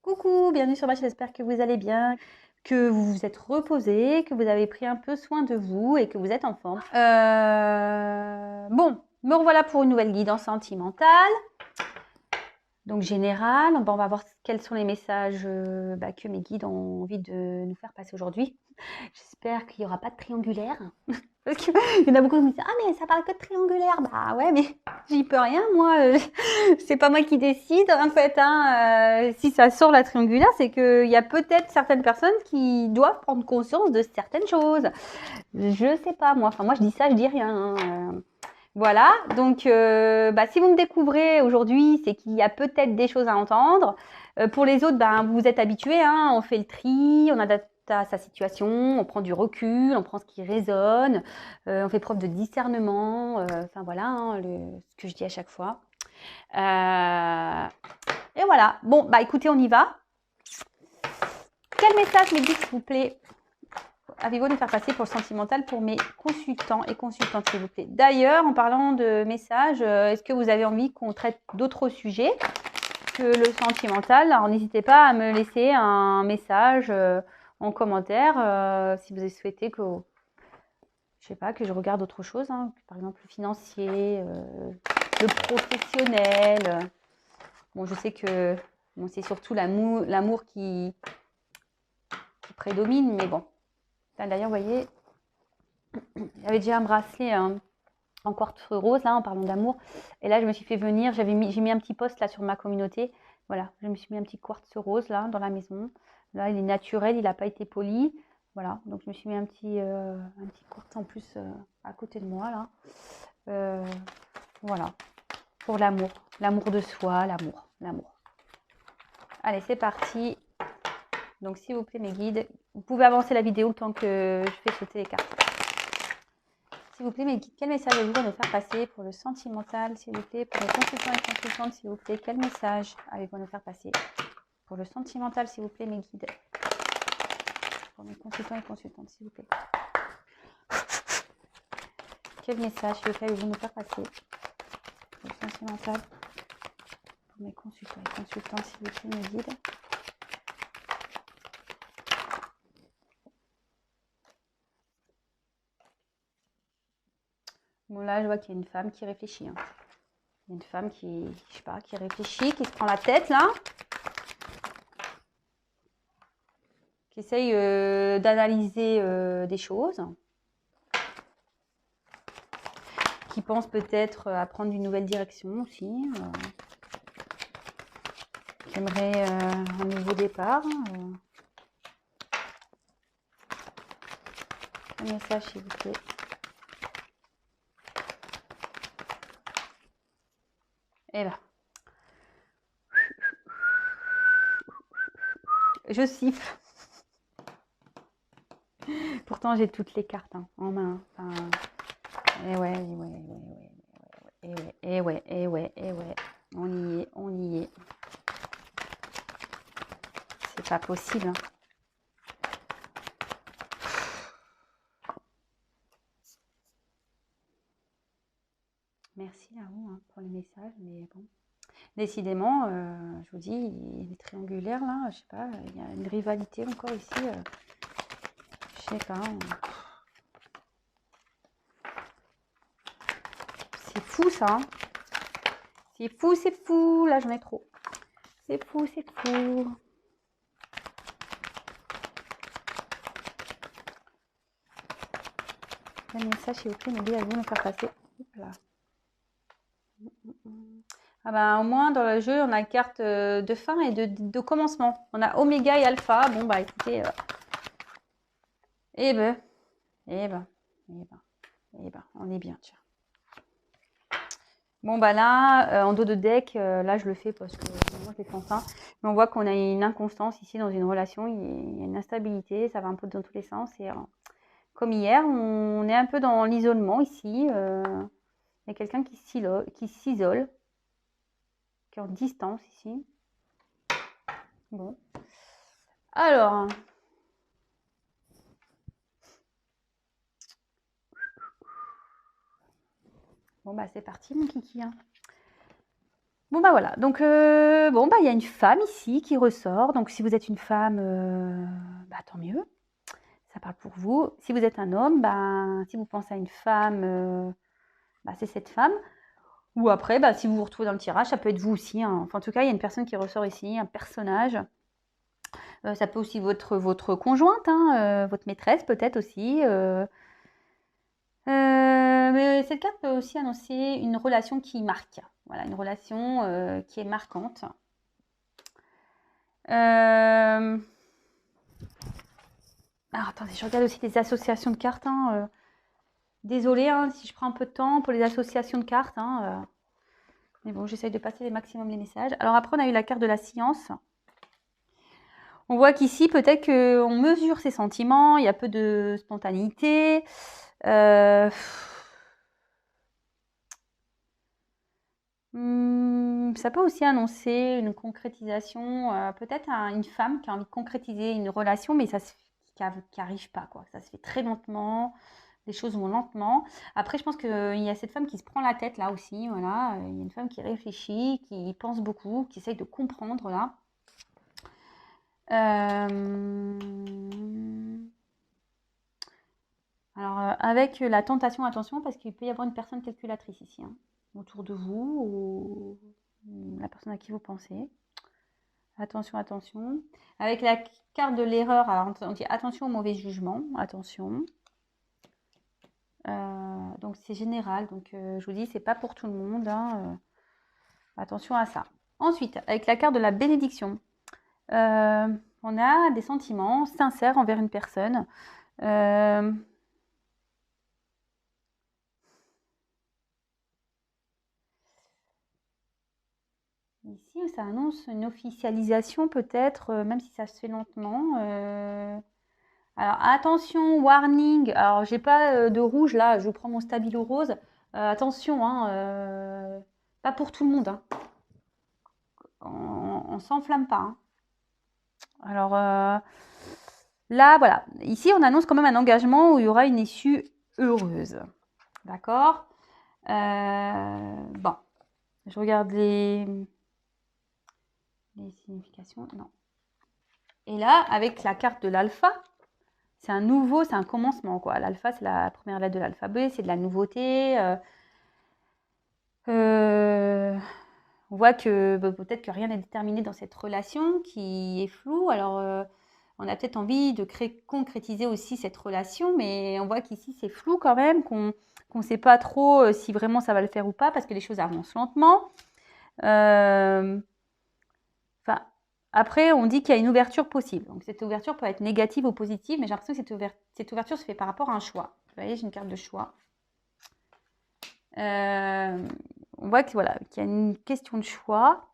Coucou, bienvenue sur ma chaîne, j'espère que vous allez bien, que vous vous êtes reposé, que vous avez pris un peu soin de vous et que vous êtes en forme. Bon, me revoilà pour une nouvelle guidance sentimentale. Donc générale, on va voir quels sont les messages que mes guides ont envie de nous faire passer aujourd'hui. J'espère qu'il n'y aura pas de triangulaire. Parce qu'il y en a beaucoup qui me disent « Ah mais ça parle que de triangulaire !» Bah ouais, mais j'y peux rien, moi. C'est pas moi qui décide, en fait. Si ça sort la triangulaire, c'est qu'il y a peut-être certaines personnes qui doivent prendre conscience de certaines choses. Je sais pas, moi. Enfin, moi, je dis ça, je dis rien. Voilà, donc si vous me découvrez aujourd'hui, c'est qu'il y a peut-être des choses à entendre. Pour les autres, vous vous êtes habitués, on fait le tri, on adapte à sa situation, on prend du recul, on prend ce qui résonne, on fait preuve de discernement, enfin voilà, ce que je dis à chaque fois. Et voilà, bon, écoutez, on y va. Quel message, mes guides, s'il vous plaît, avez-vous à nous faire passer pour le sentimental pour mes consultants et consultantes, s'il vous plaît. D'ailleurs, en parlant de messages, est-ce que vous avez envie qu'on traite d'autres sujets que le sentimental? Alors, n'hésitez pas à me laisser un message en commentaire si vous souhaitez que, je sais pas, que je regarde autre chose, par exemple le financier, le professionnel. Bon, je sais que c'est surtout l'amour qui prédomine, mais bon. D'ailleurs, vous voyez, il y avait déjà un bracelet en quartz rose, là, en parlant d'amour. Et là, je me suis fait venir, j'ai mis un petit post là sur ma communauté. Voilà, je me suis mis un petit quartz rose là, dans la maison. Là, il est naturel, il n'a pas été poli. Voilà, donc je me suis mis un petit quartz en plus à côté de moi, là. Voilà, pour l'amour. L'amour de soi, l'amour. Allez, c'est parti. Donc, s'il vous plaît, mes guides, vous pouvez avancer la vidéo le temps que je fais sauter les cartes. S'il vous plaît, mes guides, quel message avez-vous à nous faire passer pour le sentimental, s'il vous plaît, pour les consultants et consultantes, s'il vous plaît, quel message avez-vous à nous faire passer pour le sentimental, s'il vous plaît, mes guides, pour mes consultants et consultantes, s'il vous plaît. Quel message, s'il vous plaît, avez-vous à nous faire passer pour le sentimental, pour mes consultants et consultantes, s'il vous plaît, mes guides. Bon, là, je vois qu'il y a une femme qui réfléchit. Il y a une femme qui, je sais pas, qui réfléchit, qui se prend la tête, là. Qui essaye d'analyser des choses. Qui pense peut-être à prendre une nouvelle direction aussi. Qui aimerait un nouveau départ. Un message, s'il vous plaît. Et là. Je siffle. Pourtant, j'ai toutes les cartes en main. Enfin, et ouais. On y est. C'est pas possible. Merci à vous pour les messages, mais bon. Décidément, je vous dis, les triangulaires là, je sais pas, il y a une rivalité encore ici. Je sais pas. C'est fou ça. C'est fou. Là, j'en ai trop. C'est fou. Quel message, s'il vous plaît, m'aider à vous me faire passer. Là. Au moins, dans le jeu, on a carte de fin et de commencement. On a Oméga et Alpha. Bon, écoutez. Eh ben, on est bien, tiens. Bon, là, en dos de deck, là, je le fais parce que moi, je l'ai fait enfin. Mais on voit qu'on a une inconstance ici dans une relation. Il y a une instabilité, ça va un peu dans tous les sens. Et comme hier, on est un peu dans l'isolement ici. Il y a quelqu'un qui s'isole, qui est en distance ici. Bon. Alors. Bon, c'est parti, mon kiki. Bon, bah voilà. Donc, bon, bah il y a une femme ici qui ressort. Donc, si vous êtes une femme, bah tant mieux. Ça parle pour vous. Si vous êtes un homme, bah, si vous pensez à une femme, bah, c'est cette femme. Ou après, bah, si vous vous retrouvez dans le tirage, ça peut être vous aussi, hein. Enfin, en tout cas, il y a une personne qui ressort ici, un personnage. Ça peut aussi être votre conjointe, hein, votre maîtresse peut-être aussi. Mais cette carte peut aussi annoncer une relation qui marque. Voilà, une relation qui est marquante. Alors, attendez, je regarde aussi les associations de cartes. Hein, désolée hein, si je prends un peu de temps pour les associations de cartes. Hein, mais bon, j'essaye de passer le maximum les messages. Alors après, on a eu la carte de la science. On voit qu'ici, peut-être qu'on mesure ses sentiments, il y a peu de spontanéité. Ça peut aussi annoncer une concrétisation, peut-être une femme qui a envie de concrétiser une relation, mais qui n'arrive pas, quoi. Ça se fait très lentement, les choses vont lentement. Après, je pense qu'il y a cette femme qui se prend la tête là aussi, voilà. Il y a une femme qui réfléchit, qui pense beaucoup, qui essaye de comprendre là. Alors, avec la tentation, attention, parce qu'il peut y avoir une personne calculatrice ici, hein, autour de vous, ou la personne à qui vous pensez. Attention, attention. Avec la carte de l'erreur, alors on dit attention au mauvais jugement, attention. Donc c'est général, donc je vous dis, c'est pas pour tout le monde, hein, attention à ça. Ensuite, avec la carte de la bénédiction, on a des sentiments sincères envers une personne. Ici, ça annonce une officialisation peut-être, même si ça se fait lentement. Alors attention, warning. Alors j'ai pas de rouge là, je prends mon stabilo rose. Attention, hein, pas pour tout le monde. Hein. On s'enflamme pas. Hein. Alors là, voilà. Ici, on annonce quand même un engagement où il y aura une issue heureuse. D'accord. Bon, je regarde les significations. Non. Et là, avec la carte de l'alpha, c'est un nouveau, c'est un commencement, quoi. L'alpha, c'est la première lettre de l'alphabet, c'est de la nouveauté. On voit que peut-être que rien n'est déterminé dans cette relation qui est floue. Alors, on a peut-être envie de concrétiser aussi cette relation, mais on voit qu'ici, c'est flou quand même, qu'on ne sait pas trop si vraiment ça va le faire ou pas, parce que les choses avancent lentement. Enfin, après, on dit qu'il y a une ouverture possible. Donc, cette ouverture peut être négative ou positive, mais j'ai l'impression que cette ouverture se fait par rapport à un choix. Vous voyez, j'ai une carte de choix. On voit qu'il y a une question de choix.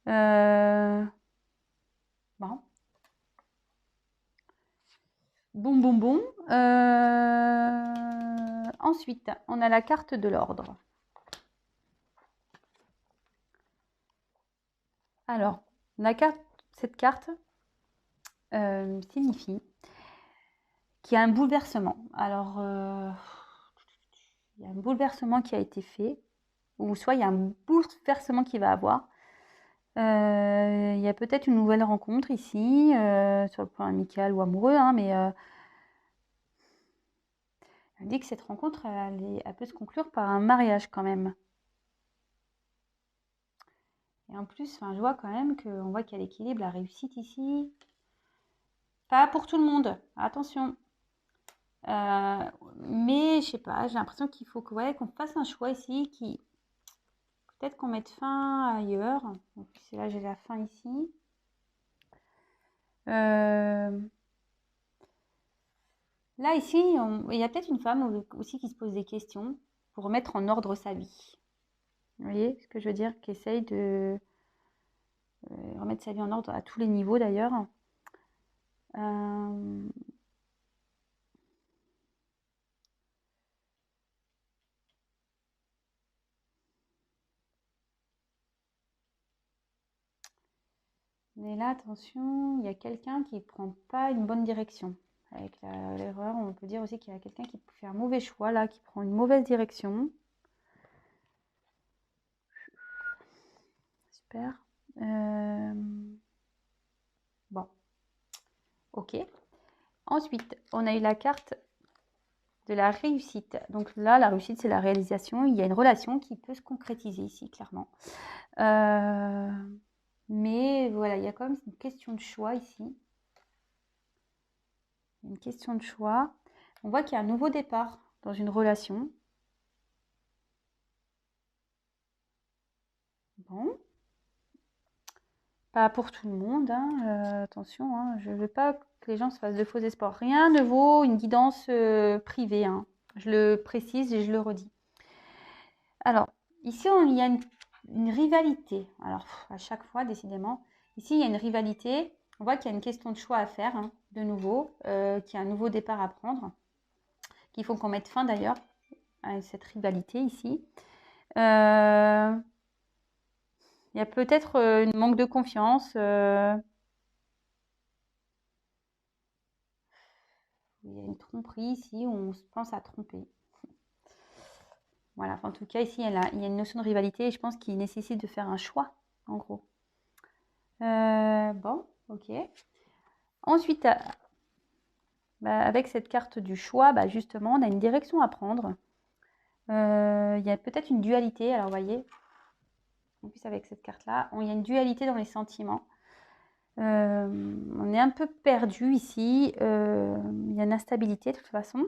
Bon. Bon. Ensuite, on a la carte de l'ordre. Alors, cette carte signifie qu'il y a un bouleversement. Alors, il y a un bouleversement qui a été fait, ou soit il y a un bouleversement qui va avoir. Il y a peut-être une nouvelle rencontre ici, sur le plan amical ou amoureux, hein, mais elle dit que cette rencontre, elle peut se conclure par un mariage quand même. Et en plus, je vois quand même qu'on voit qu'il y a l'équilibre, la réussite ici. Pas pour tout le monde, attention. Mais je sais pas, j'ai l'impression qu'il faut qu'on fasse un choix ici qui peut-être qu'on mette fin ailleurs. En plus, là, j'ai la fin ici. Là, ici, il y a peut-être une femme aussi qui se pose des questions pour remettre en ordre sa vie. Vous voyez ce que je veux dire? Qui essaye de remettre sa vie en ordre à tous les niveaux d'ailleurs. Mais là, attention, il y a quelqu'un qui ne prend pas une bonne direction. Avec l'erreur, on peut dire aussi qu'il y a quelqu'un qui fait un mauvais choix, là, qui prend une mauvaise direction. j'espère. Bon, ok. Ensuite, on a eu la carte de la réussite. Donc là, la réussite, c'est la réalisation. Il y a une relation qui peut se concrétiser ici, clairement. Mais voilà, il y a quand même une question de choix ici. Une question de choix. On voit qu'il y a un nouveau départ dans une relation. Bon. Pas pour tout le monde, hein. Attention, hein. Je ne veux pas que les gens se fassent de faux espoirs. Rien ne vaut une guidance privée, hein. Je le précise et je le redis. Alors, ici, il y a une rivalité. Alors, à chaque fois, décidément. Ici, il y a une rivalité. On voit qu'il y a une question de choix à faire, hein, de nouveau, qu'il y a un nouveau départ à prendre, qu'il faut qu'on mette fin d'ailleurs à cette rivalité ici. Il y a peut-être un manque de confiance. Il y a une tromperie ici où on se pense à tromper. Voilà, enfin, en tout cas, ici, il y a une notion de rivalité et je pense qu'il nécessite de faire un choix, en gros. Bon, ok. Ensuite, avec cette carte du choix, justement, on a une direction à prendre. Il y a peut-être une dualité. Alors, vous voyez, en plus avec cette carte-là, il y a une dualité dans les sentiments. On est un peu perdu ici. Il y a une instabilité de toute façon.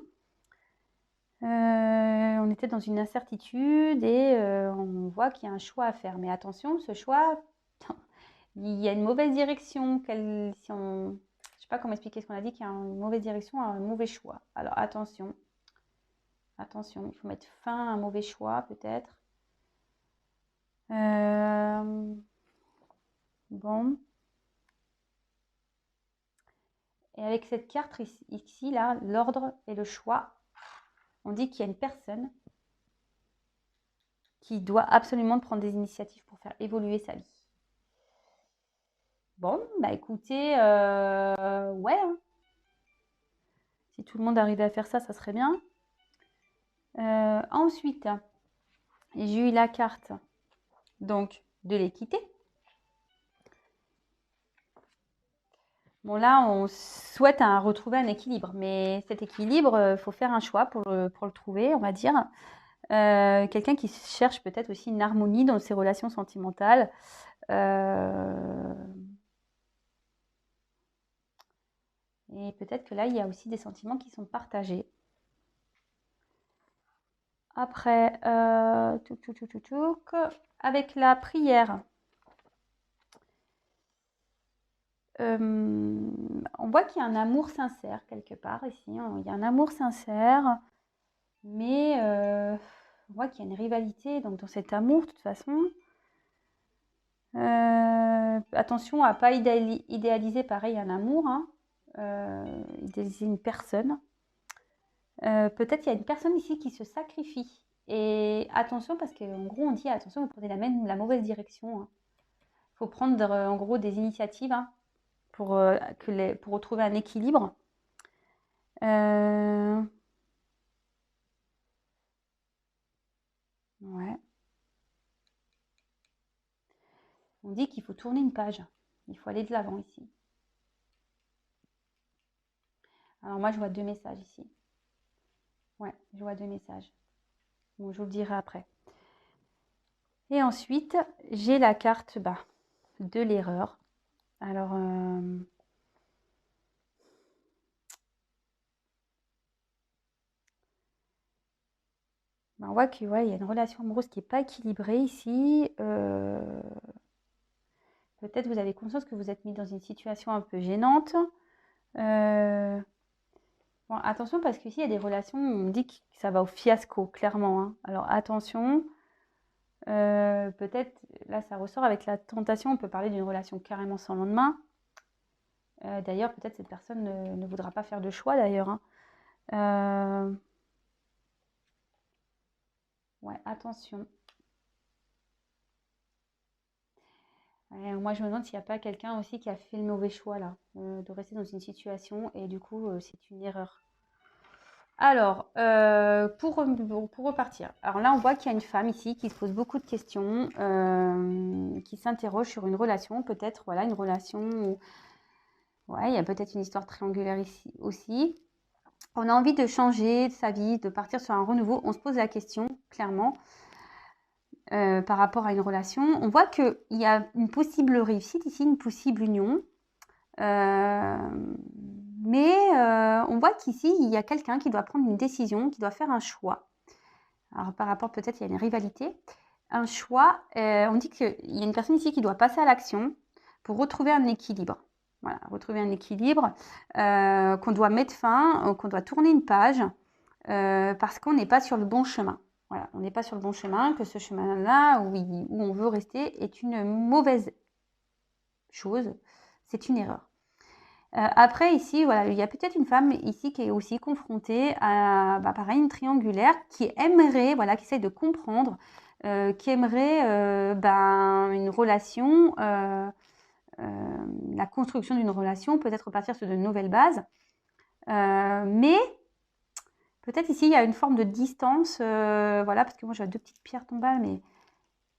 On était dans une incertitude et on voit qu'il y a un choix à faire. Mais attention, ce choix, il y a une mauvaise direction. Je ne sais pas comment expliquer ce qu'on a dit, qu'il y a une mauvaise direction, un mauvais choix. Alors attention, attention, il faut mettre fin à un mauvais choix peut-être. Bon. Et avec cette carte ici, là, l'ordre et le choix, on dit qu'il y a une personne qui doit absolument prendre des initiatives pour faire évoluer sa vie. Bon, écoutez, ouais, hein. Si tout le monde arrivait à faire ça, ça serait bien. Ensuite, j'ai eu la carte donc de l'équité. Bon, là, on souhaite retrouver un équilibre, mais cet équilibre, il faut faire un choix pour le trouver, on va dire. Quelqu'un qui cherche peut-être aussi une harmonie dans ses relations sentimentales. Et peut-être que là, il y a aussi des sentiments qui sont partagés. Après, avec la prière, on voit qu'il y a un amour sincère quelque part ici. Il y a un amour sincère, mais on voit qu'il y a une rivalité donc, dans cet amour de toute façon. Attention à ne pas idéaliser pareil un amour, hein. Idéaliser une personne. Peut-être il y a une personne ici qui se sacrifie. Et attention, parce qu'en gros, on dit attention, vous prenez la mauvaise direction. Il faut prendre en gros des initiatives, hein, pour retrouver un équilibre. Ouais. On dit qu'il faut tourner une page. Il faut aller de l'avant ici. Alors moi, je vois 2 messages ici. Ouais, je vois 2 messages. Bon, je vous le dirai après. Et ensuite, j'ai la carte de l'erreur. Alors, on voit qu'il y a une relation amoureuse qui n'est pas équilibrée ici. Peut-être vous avez conscience que vous êtes mis dans une situation un peu gênante. Bon, attention parce qu'ici, il y a des relations où on dit que ça va au fiasco, clairement, hein. Alors, attention. Peut-être, là, ça ressort avec la tentation. On peut parler d'une relation carrément sans lendemain. D'ailleurs, peut-être cette personne ne voudra pas faire de choix, d'ailleurs, hein. Ouais, attention. Moi, je me demande s'il n'y a pas quelqu'un aussi qui a fait le mauvais choix, là, de rester dans une situation et du coup, c'est une erreur. Alors, pour repartir. Alors là, on voit qu'il y a une femme ici qui se pose beaucoup de questions, qui s'interroge sur une relation, peut-être, voilà, une relation où, ouais, il y a peut-être une histoire triangulaire ici aussi. On a envie de changer de sa vie, de partir sur un renouveau. On se pose la question, clairement, par rapport à une relation. On voit qu'il y a une possible réussite ici, une possible union. Mais on voit qu'ici, il y a quelqu'un qui doit prendre une décision, qui doit faire un choix. Alors, par rapport, peut-être, il y a une rivalité. Un choix, on dit qu'il y a une personne ici qui doit passer à l'action pour retrouver un équilibre. Voilà, retrouver un équilibre, qu'on doit mettre fin, qu'on doit tourner une page, parce qu'on n'est pas sur le bon chemin. Voilà, on n'est pas sur le bon chemin, que ce chemin-là, où on veut rester, est une mauvaise chose, c'est une erreur. Après, ici, voilà, il y a peut-être une femme ici qui est aussi confrontée à, pareil, une triangulaire qui aimerait, voilà, qui essaie de comprendre, qui aimerait une relation, la construction d'une relation, peut-être partir sur de nouvelles bases. Mais peut-être ici, il y a une forme de distance, voilà, parce que moi, j'ai 2 petites pierres tombales, mais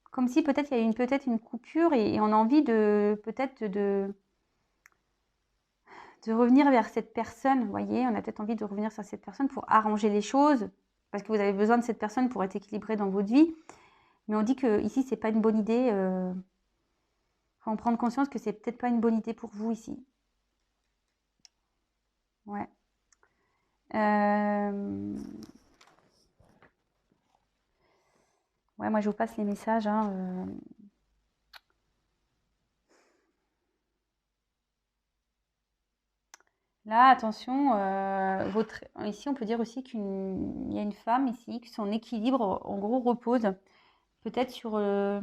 comme si peut-être il y a peut-être une coupure et on a envie de peut-être de revenir vers cette personne, vous voyez, on a peut-être envie de revenir sur cette personne pour arranger les choses, parce que vous avez besoin de cette personne pour être équilibré dans votre vie. Mais on dit que ici, c'est pas une bonne idée. Faut en prendre conscience que c'est peut-être pas une bonne idée pour vous ici. Ouais. Ouais, moi je vous passe les messages. Hein, Là, attention, ici on peut dire aussi qu'il y a une femme ici, que son équilibre en gros repose peut-être sur le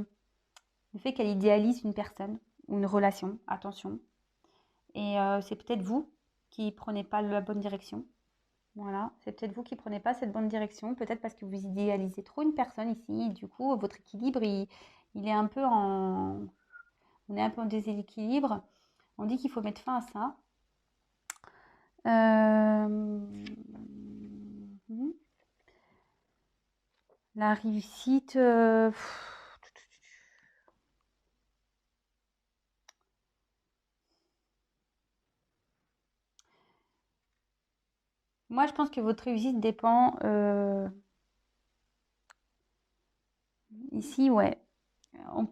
fait qu'elle idéalise une personne ou une relation. Attention. Et c'est peut-être vous qui prenez pas la bonne direction. Voilà, c'est peut-être vous qui prenez pas cette bonne direction, peut-être parce que vous idéalisez trop une personne ici. Et du coup, votre équilibre, il est un peu on est un peu en déséquilibre. On dit qu'il faut mettre fin à ça. La réussite. Moi, je pense que votre réussite dépend. Ici, ouais.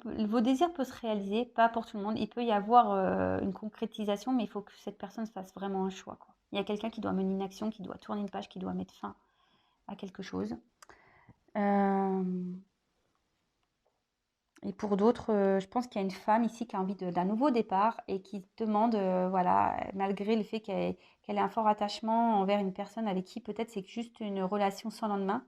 Vos désirs peuvent se réaliser, pas pour tout le monde. Il peut y avoir une concrétisation, mais il faut que cette personne fasse vraiment un choix, quoi. Il y a quelqu'un qui doit mener une action, qui doit tourner une page, qui doit mettre fin à quelque chose. Et pour d'autres, je pense qu'il y a une femme ici qui a envie d'un nouveau départ et qui demande, voilà, malgré le fait qu'elle ait un fort attachement envers une personne avec qui peut-être c'est juste une relation sans lendemain.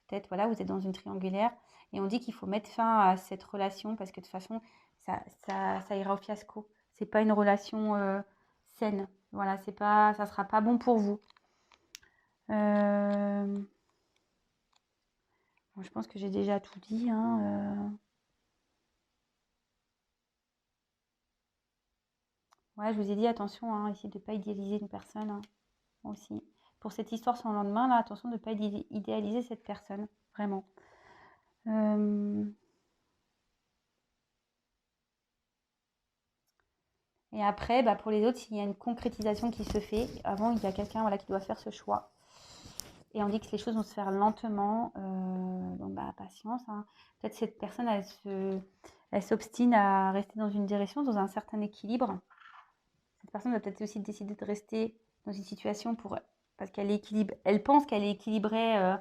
Peut-être, voilà, vous êtes dans une triangulaire et on dit qu'il faut mettre fin à cette relation parce que de toute façon, ça ira au fiasco. C'est pas une relation saine. Voilà, ça sera pas bon pour vous. Bon, je pense que j'ai déjà tout dit, hein. Ouais, je vous ai dit attention, hein, ici de ne pas idéaliser une personne, hein, aussi. Pour cette histoire sans lendemain, là, attention de ne pas idéaliser cette personne, vraiment. Et après, pour les autres, s'il y a une concrétisation qui se fait, avant, il y a quelqu'un, voilà, qui doit faire ce choix. Et on dit que les choses vont se faire lentement, donc patience, hein. Peut-être cette personne, elle s'obstine à rester dans une direction, dans un certain équilibre. Cette personne va peut-être aussi décider de rester dans une situation parce qu'elle elle pense qu'elle est équilibrée.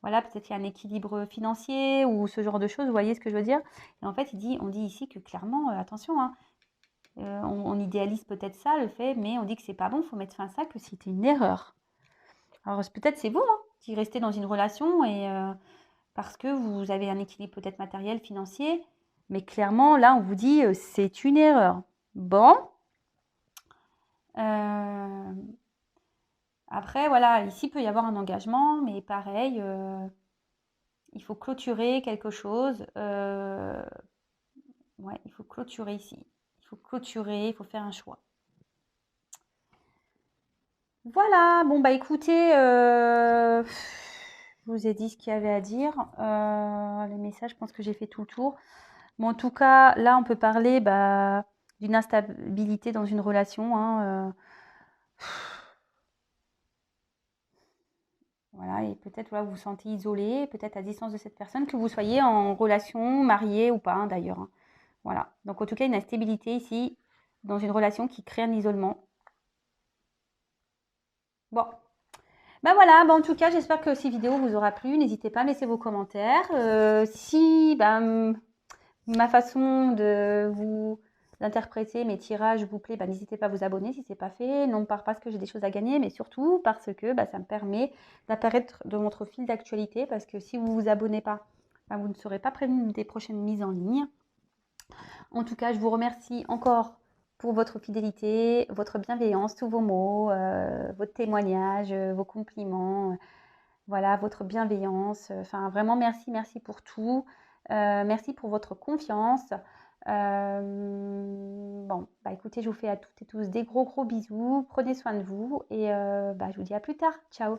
Voilà, peut-être qu'il y a un équilibre financier ou ce genre de choses. Vous voyez ce que je veux dire? Et en fait, on dit ici que clairement, attention, hein, on idéalise peut-être ça, le fait, mais on dit que c'est pas bon, il faut mettre fin à ça, que c'était une erreur. Alors peut-être c'est vous, hein, qui restez dans une relation et parce que vous avez un équilibre peut-être matériel, financier, mais clairement, là, on vous dit c'est une erreur. Bon. Après, voilà, ici, il peut y avoir un engagement, mais pareil, il faut clôturer quelque chose. Ouais, il faut clôturer ici. Il faut clôturer, il faut faire un choix. Voilà, bon bah écoutez, je vous ai dit ce qu'il y avait à dire. Les messages, je pense que j'ai fait tout le tour. Bon, en tout cas, là, on peut parler bah, d'une instabilité dans une relation, hein, voilà, et peut-être voilà, vous vous sentez isolé, peut-être à distance de cette personne, que vous soyez en relation, marié ou pas, hein, d'ailleurs, hein. Voilà. Donc, en tout cas, une instabilité ici dans une relation qui crée un isolement. Bon, ben voilà, ben en tout cas, j'espère que ces vidéos vous aura plu. N'hésitez pas à me laisser vos commentaires. Si ben, ma façon de vous interpréter mes tirages vous plaît, ben, n'hésitez pas à vous abonner si ce n'est pas fait. Non pas parce que j'ai des choses à gagner, mais surtout parce que ben, ça me permet d'apparaître de votre fil d'actualité. Parce que si vous ne vous abonnez pas, ben, vous ne serez pas prévenu des prochaines mises en ligne. En tout cas, je vous remercie encore pour votre fidélité, votre bienveillance, tous vos mots, votre témoignage, vos compliments, voilà, votre bienveillance. Enfin, vraiment, merci, merci pour tout. Merci pour votre confiance. Bon, bah écoutez, je vous fais à toutes et tous des gros, gros bisous. Prenez soin de vous et bah, je vous dis à plus tard. Ciao.